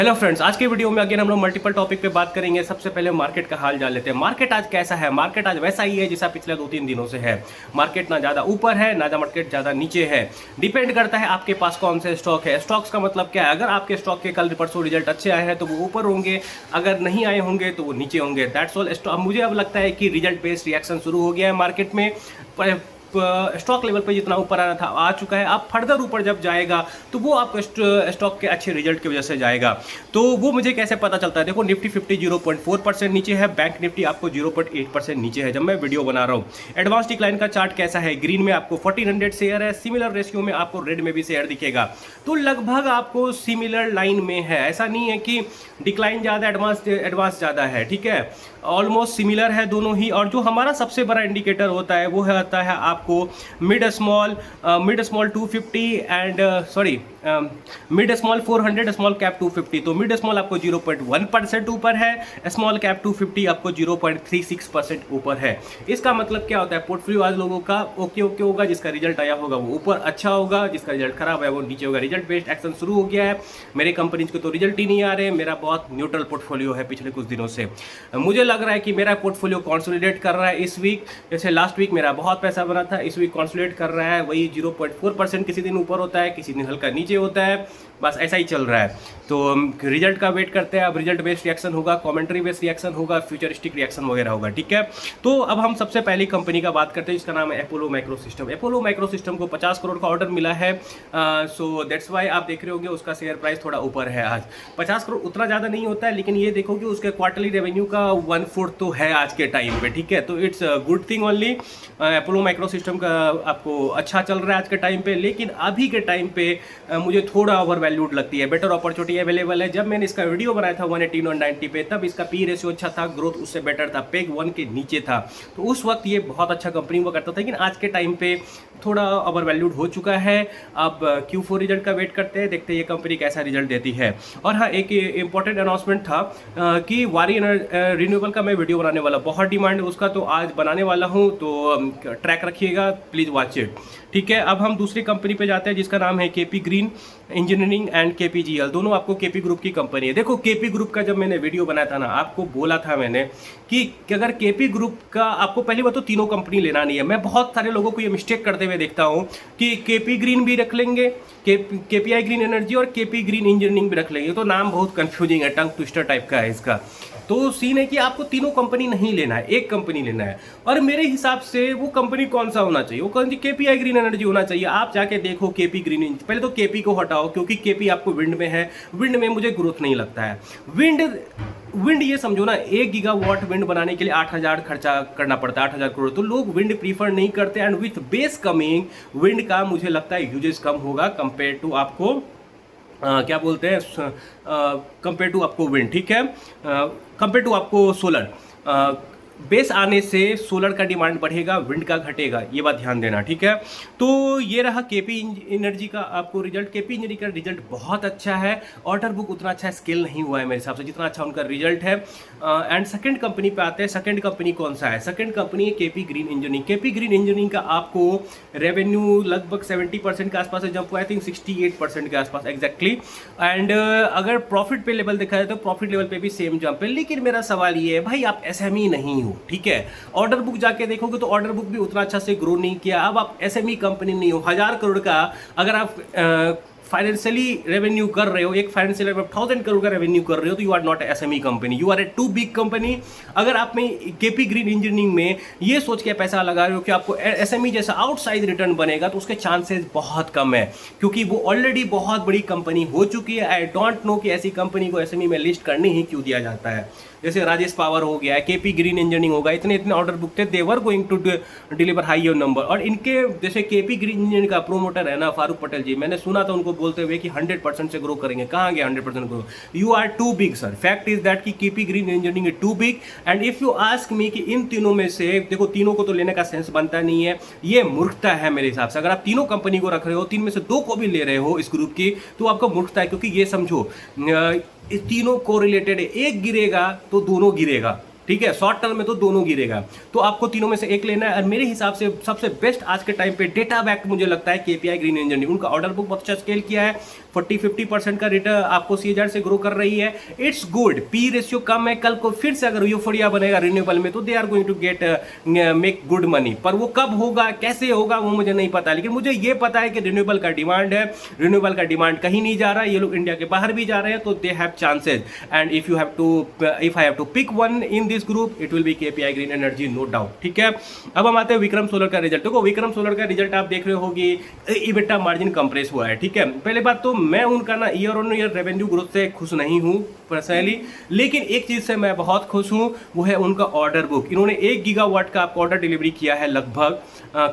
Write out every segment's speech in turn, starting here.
Hello friends, आज के video में अगेन हम लोग मल्टीपल टॉपिक पे बात करेंगे। सबसे पहले मार्केट का हाल जान लेते हैं। मार्केट आज कैसा है? मार्केट आज वैसा ही है जैसा पिछले 2-3 दिनों से है। मार्केट ना ज़्यादा ऊपर है ना मार्केट ज़्यादा नीचे है। डिपेंड करता है आपके पास कौन से स्टॉक है। स्टॉक्स का मतलब क्या है? अगर आपके स्टॉक के कल परसों रिजल्ट अच्छे आए हैं तो वो ऊपर होंगे, अगर नहीं आए होंगे तो वो नीचे होंगे। That's all. मुझे अब लगता है कि रिजल्ट बेस्ड रिएक्शन शुरू हो गया है मार्केट में। स्टॉक लेवल पे जितना ऊपर आना था आ चुका है। अब फर्दर ऊपर जब जाएगा तो वो आपको स्टॉक के अच्छे रिजल्ट की वजह से जाएगा। तो वो मुझे कैसे पता चलता है? देखो, निफ्टी 50 0.4% नीचे है, बैंक निफ्टी आपको 0.8% नीचे है जब मैं वीडियो बना रहा हूँ। एडवांस डिक्लाइन का चार्ट कैसा है? ग्रीन में आपको 1400 शेयर है, सिमिलर रेशियो में आपको रेड में भी शेयर दिखेगा। तो लगभग आपको सिमिलर लाइन में है। ऐसा नहीं है कि डिक्लाइन ज़्यादा एडवांस ज़्यादा है, ठीक है। ऑलमोस्ट सिमिलर है दोनों ही। और जो हमारा सबसे बड़ा इंडिकेटर होता है वो होता है आपको mid small 250 and mid small 400, small cap 250। तो मिड स्मॉल आपको 0.1% ऊपर है, स्मॉल कैप 250 आपको 0.36% ऊपर है। इसका मतलब क्या होता है? पोर्टफोलियो आज लोगों का ओके होगा। जिसका रिजल्ट आया होगा वो ऊपर अच्छा होगा, जिसका रिजल्ट खराब है वो नीचे होगा। रिजल्ट बेस्ड एक्शन शुरू हो गया है। मेरे कंपनीज को तो रिजल्ट ही नहीं आ रहे। मेरा बहुत न्यूट्रल पोर्टफोलियो है पिछले कुछ दिनों से। मुझे लग रहा है कि मेरा पोर्टफोलियो कॉन्सोलिडेट कर रहा है इस वीक। जैसे लास्ट वीक मेरा बहुत पैसा बना था, इस वीक कॉन्सोलिडेट कर रहा है। वही 0.4%, किसी दिन ऊपर होता है, किसी दिन हल्का नीचे होता है, बस ऐसा ही चल रहा है। तो रिजल्ट का वेट करते हैं। अब रिजल्ट बेस्ड रिएक्शन होगा, कमेंट्री बेस्ड रिएक्शन होगा, फ्यूचरिस्टिक रिएक्शन वगैरह होगा, ठीक है। तो अब हम सबसे पहली कंपनी का बात करते हैं जिसका नाम है Apollo micro system. Apollo micro system को 50 करोड़ का ऑर्डर मिला है। सो दैट्स वाई आप देख रहे होंगे उसका शेयर प्राइस थोड़ा ऊपर है आज। 50 करोड़ उतना ज़्यादा नहीं होता है, लेकिन ये देखो कि उसके क्वार्टरली रेवेन्यू का 1/4 तो है आज के टाइम पे, ठीक है। तो it's good thing only. Apollo micro system का आपको अच्छा चल रहा है आज के टाइम पे, लेकिन अभी के टाइम पे मुझे थोड़ा ओवर वैल्यूड लगती है। बेटर अपॉर्चुनिटी अवेलेबल है। जब मैंने इसका वीडियो बनाया था 118 और 90 पे, तब इसका पी रेशियो अच्छा था, ग्रोथ उससे बेटर था, पेग 1 के नीचे था। तो उस वक्त ये बहुत अच्छा कंपनी हुआ करता था, लेकिन आज के टाइम पे थोड़ा ओवर वैल्यूड हो चुका है। अब Q4 रिजल्ट का वेट करते हैं, देखते हैं ये कंपनी कैसा रिजल्ट देती है। और हाँ, एक इंपॉर्टेंट अनाउंसमेंट था कि वारी रिन्यूएबल का मैं वीडियो बनाने वाला, बहुत डिमांड है उसका, तो आज बनाने वाला हूँ। तो ट्रैक रखिएगा, प्लीज़ वॉच इट, ठीक है। अब हम दूसरी कंपनी पे जाते हैं जिसका नाम है केपी ग्रीन इंजीनियरिंग एंड केपीजीएल। दोनों आपको केपी ग्रुप की कंपनी है। देखो, केपी ग्रुप का जब मैंने वीडियो बनाया था ना, आपको बोला था मैंने कि अगर केपी ग्रुप का आपको पहली बात तो तीनों कंपनी लेना नहीं है। मैं बहुत सारे लोगों को ये मिस्टेक करते हुए देखता हूँ कि केपी ग्रीन भी रख लेंगे, केपीआई ग्रीन एनर्जी और केपी ग्रीन इंजीनियरिंग भी रख लेंगे। तो नाम बहुत कंफ्यूजिंग है, टंग ट्विस्टर टाइप का है इसका। तो सीन है कि आपको तीनों कंपनी नहीं लेना है, एक कंपनी लेना है। और मेरे हिसाब से वो कंपनी कौन सा होना चाहिए? वो कंपनी केपीआई ग्रीन एनर्जी होना चाहिए। आप जाके देखो केपी ग्रीन, पहले तो केपी को हटाओ क्योंकि केपी आपको विंड में है। विंड में मुझे ग्रोथ नहीं लगता है। विंड ये समझो ना, 1 गीगावाट विंड बनाने के लिए 8000 खर्चा करना पड़ता है, 8000 करोड़। तो लोग विंड प्रीफर नहीं करते। And with base coming, wind का मुझे लगता है यूजेस कम होगा कंपेयर टू आपको क्या बोलते हैं, कंपेयर टू आपको विंड, ठीक है, कंपेयर टू आपको सोलर। बेस आने से सोलर का डिमांड बढ़ेगा, विंड का घटेगा, ये बात ध्यान देना, ठीक है। तो ये रहा केपी एनर्जी का आपको रिजल्ट। केपी एनर्जी का रिजल्ट बहुत अच्छा है। ऑर्डर बुक उतना अच्छा स्केल नहीं हुआ है मेरे हिसाब से जितना अच्छा उनका रिजल्ट है। एंड सेकंड कंपनी पे आते हैं। सेकंड कंपनी कौन सा है? सेकंड कंपनी है KP green engineering. KP green engineering का आपको रेवेन्यू लगभग 70% के आसपास है, जंप हुआ आई थिंक 68% के आसपास एग्जैक्टली। एंड अगर प्रॉफिट पे लेवल देखा जाए तो प्रॉफिट लेवल पे भी सेम जंप है। लेकिन मेरा सवाल ये है, भाई आप एसएमई नहीं हो, ठीक है। ऑर्डर बुक जाके देखोगे तो ऑर्डर बुक भी उतना अच्छा से ग्रो नहीं किया। अब आप एसएमई कंपनी नहीं हो। 1000 करोड़ का अगर आप फाइनेंशियली रेवेन्यू कर रहे हो, एक फाइनेंशियल 1000 करोड़ का रेवेन्यू कर रहे हो, तो you are not SME company, you are a too big company. अगर आप में केपी ग्रीन इंजीनियरिंग में ये सोच के पैसा लगा रहे हो कि आपको एसएमई जैसा आउटसाइड रिटर्न बनेगा, तो उसके चांसेस बहुत कम है, क्योंकि वो ऑलरेडी बहुत बड़ी कंपनी हो चुकी है। आई डोंट नो कि ऐसी कंपनी को एसएमई में लिस्ट करने ही क्यों दिया जाता है। जैसे राजेश पावर हो गया, केपी ग्रीन इंजीनियरिंग होगा, इतने ऑर्डर बुक थे, they were going to deliver high your number. और इनके जैसे केपी ग्रीन इंजीनियरिंग का प्रोमोटर है ना फारूक पटेल जी, मैंने सुना था उनको बोलते हुए कि 100% से ग्रो करेंगे। कहाँ गया 100% grow? You are too big sir. Fact is that कि KP green engineering is too big. And if you ask me कि इन तीनों में से, देखो तीनों को तो लेने का सेंस बनता नहीं है, ये मूर्खता है मेरे हिसाब से। अगर आप तीनों कंपनी को रख रहे हो, 3 में से 2 को भी ले रहे हो इस ग्रुप की, तो आपको मूर्खता है। क्योंकि ये समझो, तीनों को रिलेटेड है, एक गिरेगा तो दोनों गिरेगा। ठीक है, शॉर्ट टर्म में तो दोनों गिरेगा, तो आपको तीनों में से एक लेना है। और मेरे हिसाब से सबसे बेस्ट आज के टाइम पे डेटा बैक मुझे लगता है केपीआई ग्रीन एनर्जी। उनका ऑर्डर बुक बहुत अच्छा स्केल किया है, 40-50% का रिटर्न आपको सीएसआर से ग्रो कर रही है। इट्स गुड, पी रेशियो कम है, कल को फिर से अगर यूफोरिया बनेगा रिन्यूएबल में तो they are going to get make good money, पर वो कब होगा कैसे होगा वो मुझे नहीं पता, लेकिन मुझे ये पता है कि रिन्यूएबल का डिमांड है, रिन्यूएबल का डिमांड कहीं नहीं जा रहा है, ये लोग इंडिया के बाहर भी जा रहे हैं, तो they have chances. And if I have to pick one in this group it will be KPI green energy, no doubt. ठीक है, अब हम आते हैं विक्रम सोलर का रिजल्ट। देखो विक्रम सोलर का रिजल्ट आप देख रहे होगी, इबिटा मार्जिन कंप्रेस हुआ है। ठीक है, पहले बात तो मैं उनका ना year on year revenue growth से खुश नहीं हूं पर्सनली, लेकिन एक चीज से मैं बहुत खुश हूं, वो है उनका ऑर्डर बुक। इन्होंने 1 गीगावाट का आपको ऑर्डर डिलीवरी किया है लगभग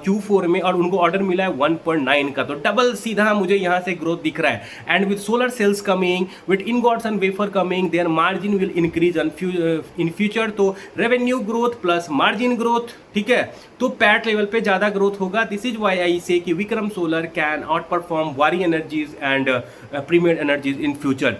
Q4 में, और उनको ऑर्डर मिला है 1.9 का, तो डबल सीधा मुझे यहां से ग्रोथ दिख रहा है। And with solar cells coming, with ingots and wafer coming, their margin will increase in future. तो revenue growth plus margin growth, ठीक है, तो पैट लेवल पे ज्यादा ग्रोथ होगा। This is why I say कि Vikram solar can outperform Waaree energies and premier energies in future.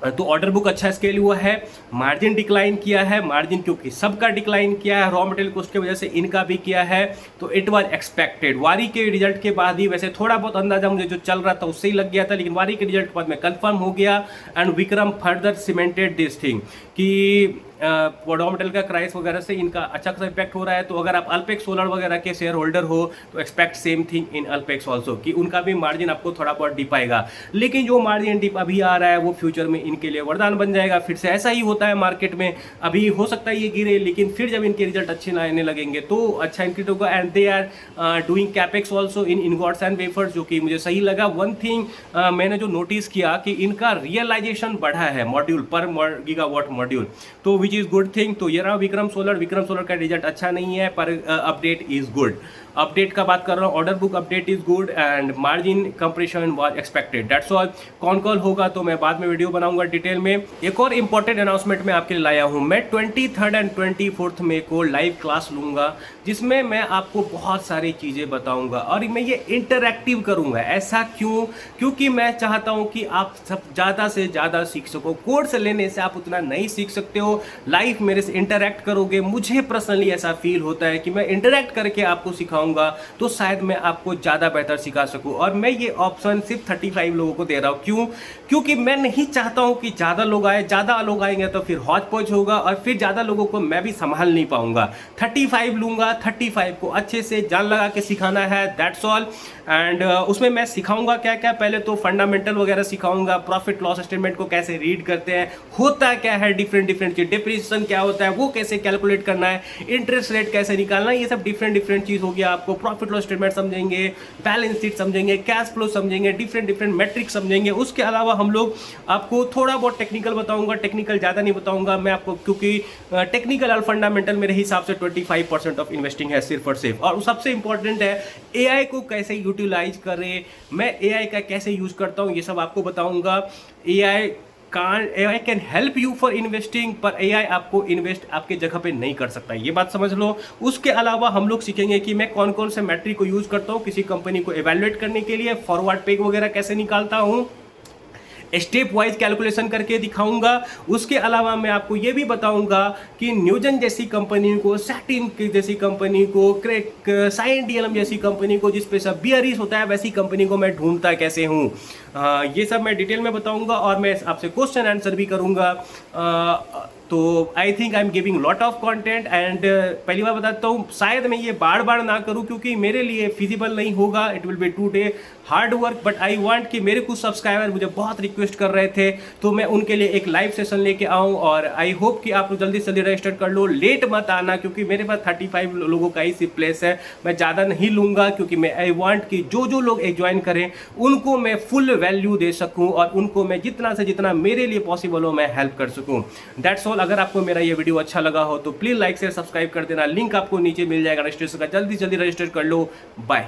तो order book अच्छा स्केल हुआ है, मार्जिन डिक्लाइन किया है, मार्जिन क्योंकि सबका डिक्लाइन किया है, रॉ मटेरियल कॉस्ट की वजह से इनका भी किया है, तो इट वाज एक्सपेक्टेड। वारी के रिजल्ट के बाद ही वैसे थोड़ा बहुत अंदाजा मुझे जो चल रहा था उससे ही लग गया था, लेकिन वारी के रिजल्ट के बाद में कंफर्म हो गया। And Vikram further cemented this thing कि रॉ मटेरियल का क्राइस वगैरह से इनका अच्छा खासा इम्पैक्ट हो रहा है। तो अगर आप अल्पेक्स सोलर वगैरह के शेयर होल्डर हो तो expect same thing in Alpex also, कि उनका भी मार्जिन आपको थोड़ा बहुत डिप आएगा, लेकिन जो मार्जिन डिप अभी आ रहा है वो फ्यूचर में इनके लिए वरदान बन जाएगा। फिर से ऐसा ही होता है मार्केट में, अभी हो सकता है ये गिरे, लेकिन फिर जब इनके रिजल्ट अच्छे आने लगेंगे तो अच्छा इंक्रीज होगा। And they are doing capex also in ingots and wafers, जो कि मुझे सही लगा। वन थिंग मैंने जो नोटिस किया कि इनका रियलाइजेशन बढ़ा है मॉड्यूल पर गीगावाट मॉड्यूल, तो विच इज गुड थिंग। तो ये रहा विक्रम सोलर का रिजल्ट अच्छा नहीं है, पर अपडेट इज गुड। अपडेट का बात कर रहा हूँ, order book update is good and margin compression was expected, that's all. कौन कॉल होगा तो मैं बाद में वीडियो बनाऊंगा डिटेल में। एक और इंपॉर्टेंट अनाउंसमेंट मैं आपके लिए लाया हूँ, मैं 23 एंड 24 मई को लाइव क्लास लूंगा, जिसमें मैं आपको बहुत सारी चीज़ें बताऊंगा और मैं ये इंटरैक्टिव करूंगा। ऐसा क्यों? क्योंकि मैं चाहता हूं कि आप सब ज़्यादा से ज़्यादा सीख सको। कोर्स लेने से आप उतना नहीं सीख सकते हो, लाइव मेरे से इंटरैक्ट करोगे। मुझे पर्सनली ऐसा फील होता है कि मैं इंटरैक्ट करके आपको सिखाऊंगा तो शायद मैं आपको ज़्यादा बेहतर सिखा सकूं। और मैं ये ऑप्शन सिर्फ 35 लोगों को दे रहा हूँ। क्यों? क्योंकि मैं नहीं चाहता हूँ कि ज़्यादा लोग आए, ज़्यादा लोग आएंगे तो फिर हौच पौच होगा और फिर ज़्यादा लोगों को मैं भी संभाल नहीं पाऊंगा। 35 लूंगा, 35 को अच्छे से जान लगा के सिखाना है, दैट्स ऑल। एंड उसमें मैं सिखाऊंगा क्या क्या, पहले तो फंडामेंटल वगैरह सिखाऊंगा, प्रॉफिट लॉस स्टेटमेंट को कैसे रीड करते हैं, होता क्या है डिफरेंट चीज, डिप्रिसिएशन क्या होता है वो कैसे कैलकुलेट करना है, इंटरेस्ट रेट कैसे निकालना है, ये सब डिफरेंट चीज होगी। आपको प्रॉफिट लॉस स्टेटमेंट समझेंगे, बैलेंस शीट समझेंगे, कैश फ्लो समझेंगे, डिफरेंट मेट्रिक्स समझेंगे। उसके अलावा हम लोग आपको थोड़ा बहुत टेक्निकल बताऊंगा, टेक्निकल ज़्यादा नहीं बताऊंगा मैं आपको, क्योंकि टेक्निकल और फंडामेंटल मेरे हिसाब से 25% ऑफ इन्वेस्टिंग है सिर्फ और सिर्फ। और सबसे इंपॉर्टेंट है एआई को कैसे यूटिलाइज करें, मैं एआई का कैसे यूज करता हूँ ये सब आपको बताऊंगा। AI can help you for investing, पर एआई आपको इन्वेस्ट आपके जगह पे नहीं कर सकता, ये बात समझ लो। उसके अलावा हम लोग सीखेंगे कि मैं कौन कौन से मैट्रिक को यूज करता हूँ किसी कंपनी को एवेल्युएट करने के लिए, फॉरवर्ड पेग वगैरह कैसे निकालता हूँ, स्टेप वाइज कैलकुलेशन करके दिखाऊंगा। उसके अलावा मैं आपको ये भी बताऊंगा कि न्यूजन जैसी कंपनी को, सैटिन जैसी कंपनी को, साइन डीएलएम जैसी कंपनी को, जिस पे सब बियरिश होता है, वैसी कंपनी को मैं ढूंढता कैसे हूँ, ये सब मैं डिटेल में बताऊंगा और मैं आपसे क्वेश्चन आंसर भी करूंगा। तो I think I am giving lot of content and पहली बार बताता हूँ, शायद मैं ये बार बार ना करूँ क्योंकि मेरे लिए फिजिबल नहीं होगा, it will be today hard work, but I want कि मेरे कुछ सब्सक्राइबर मुझे बहुत रिक्वेस्ट कर रहे थे तो मैं उनके लिए एक लाइव सेशन लेके आऊँ। और आई होप कि आप लोग जल्दी से जल्दी रजिस्टर कर लो, लेट मत आना क्योंकि मेरे पास 35 लोगों का ही सिर्फ प्लेस है, मैं ज़्यादा नहीं लूँगा क्योंकि मैं आई वांट कि जो लोग ज्वाइन करें उनको मैं फुल वैल्यू दे सकूँ और उनको मैं जितना से जितना मेरे लिए पॉसिबल हो मैं हेल्प कर सकूँ, दैट्स ऑल। अगर आपको मेरा ये वीडियो अच्छा लगा हो तो प्लीज़ लाइक शेयर सब्सक्राइब कर देना, लिंक आपको नीचे मिल जाएगा रजिस्ट्रेशन का, जल्दी से जल्दी रजिस्टर कर लो। बाय।